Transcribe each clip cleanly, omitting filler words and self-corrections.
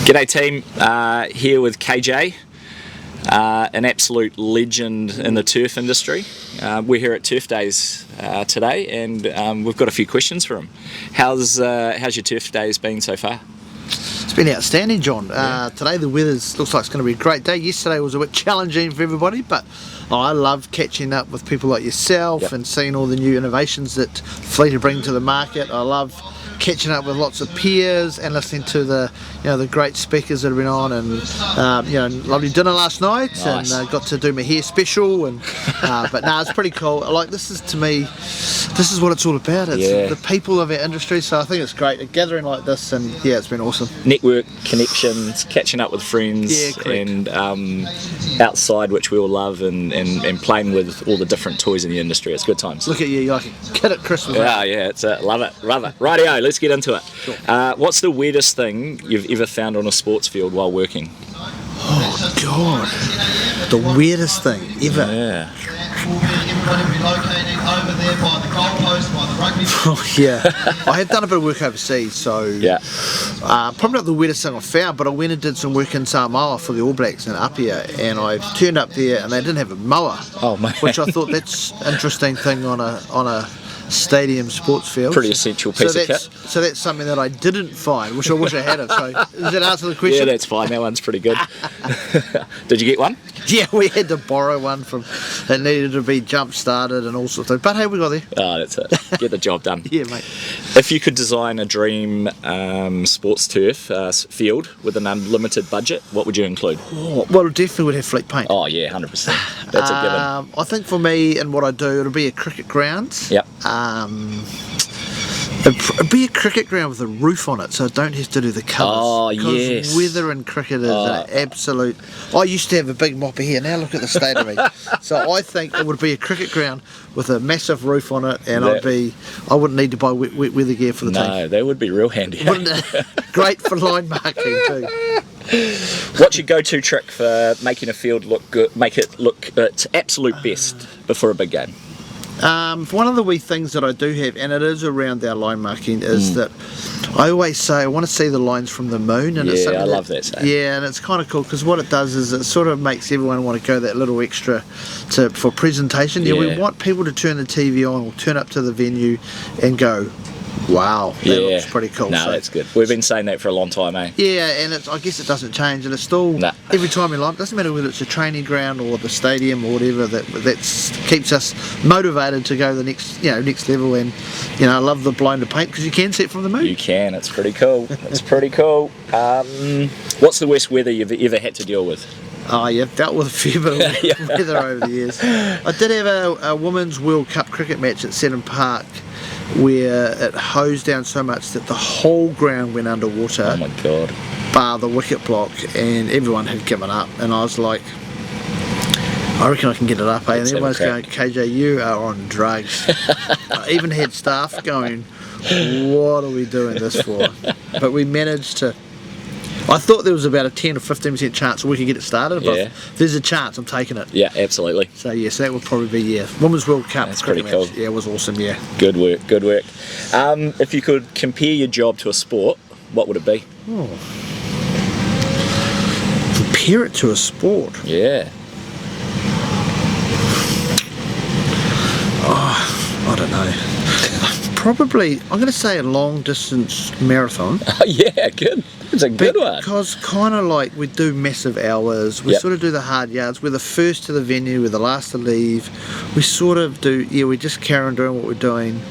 G'day team, here with KJ, an absolute legend in the turf industry. We're here at Turf Days today, and we've got a few questions for him. How's your Turf Days been so far? It's been outstanding, John. Today the weather looks like it's going to be a great day. Yesterday was a bit challenging for everybody, but I love catching up with people like yourself and seeing all the new innovations that Fleet are bringing to the market. I love catching up with lots of peers and listening to the great speakers that have been on, and lovely dinner last night. Nice. And got to do my hair special, and but no, it's pretty cool. Like, this is, to me, this is what it's all about. It's the people of our industry, so I think it's great, a gathering like this, and it's been awesome. Network, connections, catching up with friends, and outside, which we all love, and playing with all the different toys in the industry. It's good times. Look at you, you're like a kid at Christmas. It's love it. Rightio, let's get into it. Sure. What's the weirdest thing you've ever found on a sports field while working? Oh God, the weirdest thing ever. Yeah. Oh yeah, I have done a bit of work overseas, so probably not the weirdest thing I found, but I went and did some work in Samoa for the All Blacks in Apia, and I turned up there and they didn't have a mower. Oh man. Which I thought, that's an interesting thing on a stadium sports field. Pretty essential piece of kit. So that's something that I didn't find, which I wish I had it. So does that answer the question? Yeah, that's fine. That one's pretty good. Did you get one? Yeah, we had to borrow one from. It needed to be jump started and all sorts of things. But hey, we got there. Oh, that's it. Get the job done. Yeah, mate. If you could design a dream sports turf field with an unlimited budget, what would you include? Oh, well, it definitely would have fleet paint. Oh yeah, 100%. That's a given. I think for me and what I do, it'll be a cricket ground. Yep. It'd be a cricket ground with a roof on it, so I don't have to do the colours. Oh, yes. Weather in cricket is an absolute. I used to have a big mopper here. Now look at the state of me. So I think it would be a cricket ground with a massive roof on it, and I wouldn't need to buy weather gear for the team. No, that would be real handy. Wouldn't it? Great for line marking too. What's your go-to trick for making a field look good? Make it look its absolute best before a big game. One of the wee things that I do have, and it is around our line marking, is that I always say I want to see the lines from the moon. And it's I love that saying. Yeah, and it's kind of cool because what it does is it sort of makes everyone want to go that little extra for presentation. Yeah, we want people to turn the TV on or turn up to the venue and go, wow, that looks pretty cool. No, that's good. We've been saying that for a long time, eh? Yeah, and I guess it doesn't change, and it's still every time we it doesn't matter whether it's a training ground or the stadium or whatever. That keeps us motivated to go the next level. And I love the blind to paint because you can see it from the moon. You can. It's pretty cool. It's pretty cool. What's the worst weather you've ever had to deal with? Oh yeah, I've dealt with a fair bit of weather over the years. I did have a Women's World Cup cricket match at Seddon Park where it hosed down so much that the whole ground went underwater. Oh my God. Bar the wicket block, and everyone had given up, and I was like, I reckon I can get it up, and everyone's going, KJ, you are on drugs. I even had staff going, what are we doing this for? But we managed to. I thought there was about a 10 or 15% chance we could get it started, but if there's a chance, I'm taking it. Yeah, absolutely. So yes, that would probably be Women's World Cup. That's pretty cool. Yeah, it was awesome. Yeah. Good work. If you could compare your job to a sport, what would it be? Compare it to a sport. Yeah. I don't know. Probably, I'm going to say a long distance marathon. Oh yeah, good. It's a good one. Because kind of like we do massive hours, we sort of do the hard yards, we're the first to the venue, we're the last to leave, we sort of do, we just carry on doing what we're doing,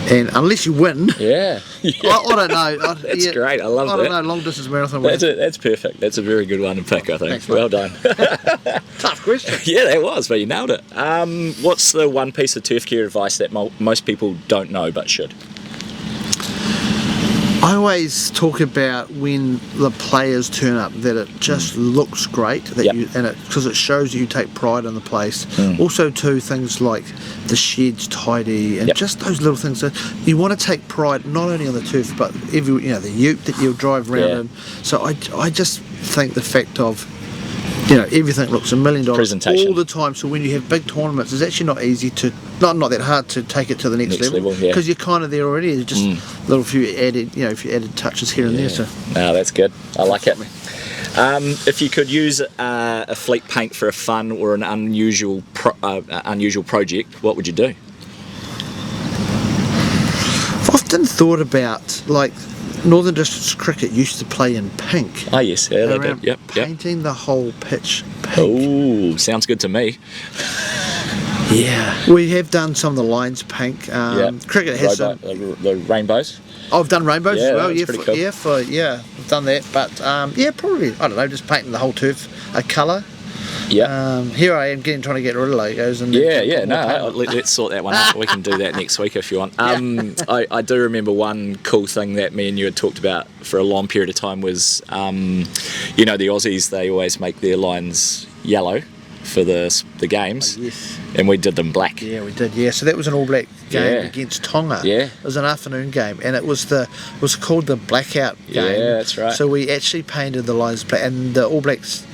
and unless you win, I don't know. That's great, I love that. I don't know, long distance marathon. That's perfect, that's a very good one to pick, I think. Thanks, well done. Tough question. Yeah, that was, but you nailed it. What's the one piece of turf care advice that most people don't know but should? I always talk about when the players turn up that it just looks great, that because it shows you take pride in the place. Also, too, things like the sheds tidy and just those little things that you want to take pride not only on the turf but the ute that you'll drive around in. So I just think the fact of everything looks $1 million all the time. So when you have big tournaments, it's actually not easy to, not that hard to take it to the next level because you're kind of there already. It's just little few added, touches here and there. So no, that's good. I like it. If you could use a fleet paint for a fun or an unusual project, what would you do? I've often thought about, like, Northern Districts cricket used to play in pink. Oh yes, yeah, they did. Yep. Painting the whole pitch pink. Oh, sounds good to me. Yeah, we have done some of the lines pink. Cricket has the rainbows. Oh, I've done rainbows as well. That's pretty cool. I've done that. But probably, I don't know, just painting the whole turf a colour. Yeah. Here I am trying to get rid of logos. And let's sort that one out. We can do that next week if you want. I do remember one cool thing that me and you had talked about for a long period of time was, the Aussies, they always make their lines yellow for the games. Oh, yes. And we did them black. Yeah, we did. Yeah, so that was an All Black game against Tonga. Yeah, it was an afternoon game, and it was called the blackout game. Yeah, that's right. So we actually painted the lines black, and the All Blacks,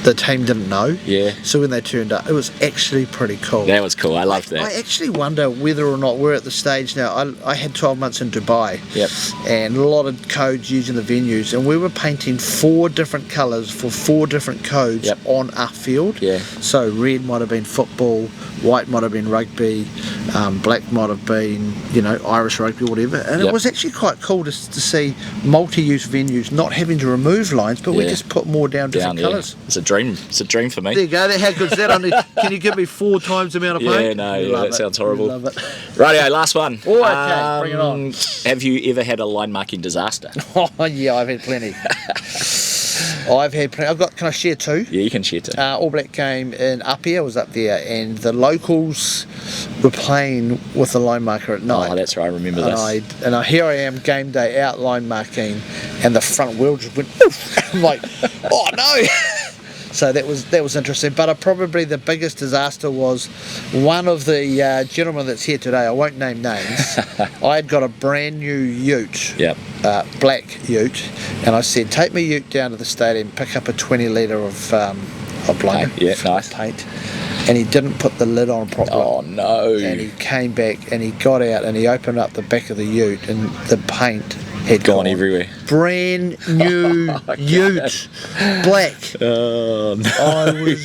the team didn't know. Yeah. So when they turned up, it was actually pretty cool. That was cool. I loved that. I actually wonder whether or not we're at the stage now. I had 12 months in Dubai. Yep. And a lot of codes using the venues, and we were painting 4 different colours for 4 different codes on our field. Yeah. So red might have been football, white might have been rugby, black might have been, Irish rugby or whatever. And it was actually quite cool to see multi-use venues not having to remove lines, but we just put more down different colours. It's a dream. It's a dream for me. There you go. How good's that? Can you give me 4 times the amount of paint? That sounds horrible. Love it. Rightio, last one. Oh, okay. Bring it on. Have you ever had a line marking disaster? Oh, yeah, I've had plenty. Can I share 2? Yeah, you can share 2. All Black game in Apia, I was up there, and the locals were playing with the line marker at night. Oh, that's right, I remember this. And here I am, game day, out line marking, and the front wheel just went oof. I'm like, oh no! So that was interesting. But probably the biggest disaster was one of the gentlemen that's here today. I won't name names. I had got a brand new ute, black ute, and I said, take my ute down to the stadium, pick up a 20 litre of paint. Yeah, nice paint. And he didn't put the lid on properly. Oh no! And he came back and he got out and he opened up the back of the ute, and the paint had gone everywhere. Brand new ute, black. Oh no!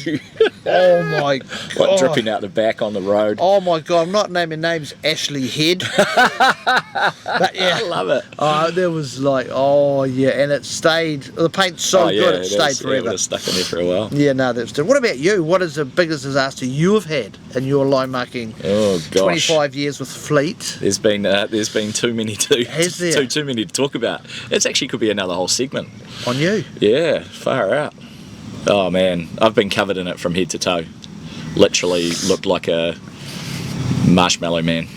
Oh my god! What, dripping out the back on the road? Oh my god! I'm not naming names. Ashley Head. But yeah, I love it. There was like, and it stayed. The paint's so good, it stayed forever. It would have stuck in there for a while. Yeah, no, that's true. What about you? What is the biggest disaster you have had in your line marking? Oh gosh! 25 years with Fleet. There's been too many Has there? too many to talk about. It actually could be another whole segment. On you? Yeah, far out. Oh man, I've been covered in it from head to toe. Literally looked like a marshmallow man.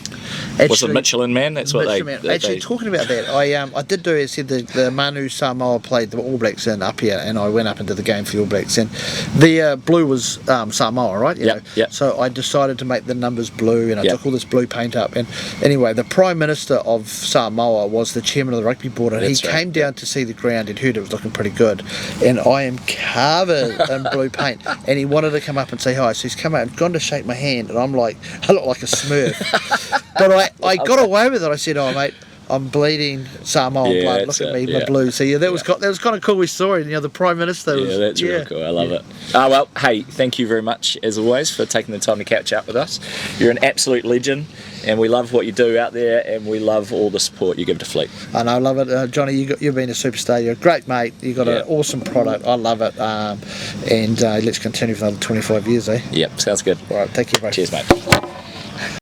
Actually, was it Michelin Man? That's what Actually, talking about that, I did do. I said the Manu Samoa played the All Blacks in up here, and I went up into the game for the All Blacks, and the blue was Samoa, right? Yeah. So I decided to make the numbers blue, and I took all this blue paint up. And anyway, the Prime Minister of Samoa was the chairman of the rugby board, and he came down to see the ground and heard it was looking pretty good. And I am covered in blue paint, and he wanted to come up and say hi. So he's come out and gone to shake my hand, and I'm like, I look like a Smurf. But I got away with it. I said, "Oh mate, I'm bleeding Samoan blood. Look at me, my blue." So that was kind of a cool story. The Prime Minister. That's really cool. I love it. Oh well, hey, thank you very much as always for taking the time to catch up with us. You're an absolute legend, and we love what you do out there, and we love all the support you give to Fleet. I know, I love it, Johnny. You've been a superstar. You're a great mate. You've got an awesome product. I love it, and let's continue for another 25 years, eh? Yep, sounds good. All right, thank you, bro. Cheers, mate.